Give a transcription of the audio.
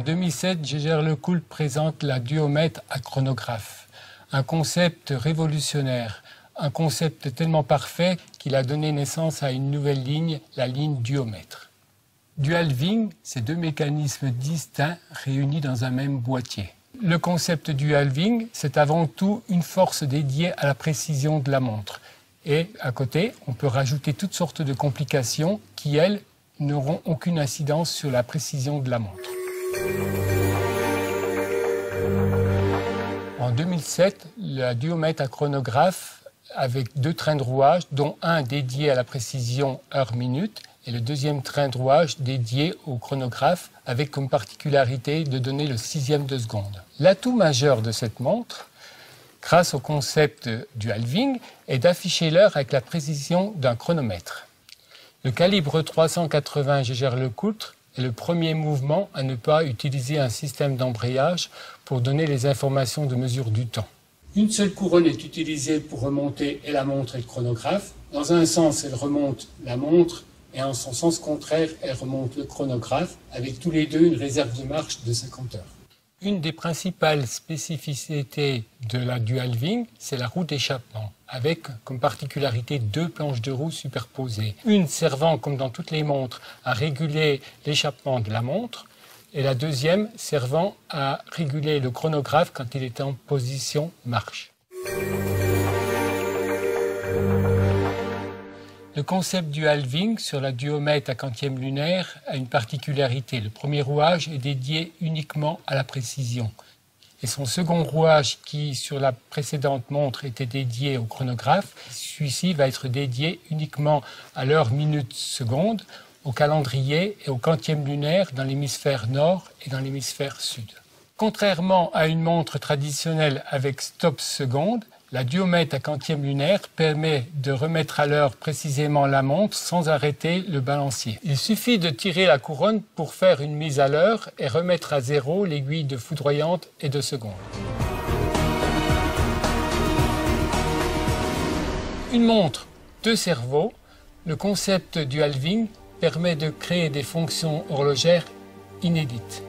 En 2007, Gégère Lecoultre présente la duomètre à chronographe, un concept révolutionnaire, un concept tellement parfait qu'il a donné naissance à une nouvelle ligne, la ligne duomètre. Du-halving, c'est deux mécanismes distincts réunis dans un même boîtier. Le concept du halving, c'est avant tout une force dédiée à la précision de la montre. Et à côté, on peut rajouter toutes sortes de complications qui, elles, n'auront aucune incidence sur la précision de la montre. En 2007, la duomètre à chronographe, avec deux trains de rouage, dont un dédié à la précision heure-minute et le deuxième train de rouage dédié au chronographe, avec comme particularité de donner le sixième de seconde. L'atout majeur de cette montre, grâce au concept du halving, est d'afficher l'heure avec la précision d'un chronomètre. Le calibre 380 Gégère Lecoultre est le premier mouvement à ne pas utiliser un système d'embrayage pour donner les informations de mesure du temps. Une seule couronne est utilisée pour remonter et la montre et le chronographe. Dans un sens, elle remonte la montre et en son sens contraire, elle remonte le chronographe, avec tous les deux une réserve de marche de 50 heures. Une des principales spécificités de la du-halving, c'est la roue d'échappement, avec comme particularité deux planches de roue superposées. Une servant, comme dans toutes les montres, à réguler l'échappement de la montre, et la deuxième servant à réguler le chronographe quand il est en position marche. Le concept du halving sur la duomètre à quantième lunaire a une particularité. Le premier rouage est dédié uniquement à la précision. Et son second rouage, qui sur la précédente montre était dédié au chronographe, celui-ci va être dédié uniquement à l'heure, minute, seconde, au calendrier et au quantième lunaire dans l'hémisphère nord et dans l'hémisphère sud. Contrairement à une montre traditionnelle avec stop seconde, la duomètre à quantième lunaire permet de remettre à l'heure précisément la montre sans arrêter le balancier. Il suffit de tirer la couronne pour faire une mise à l'heure et remettre à zéro l'aiguille de foudroyante et de seconde. Une montre, deux cerveaux, le concept du halving permet de créer des fonctions horlogères inédites.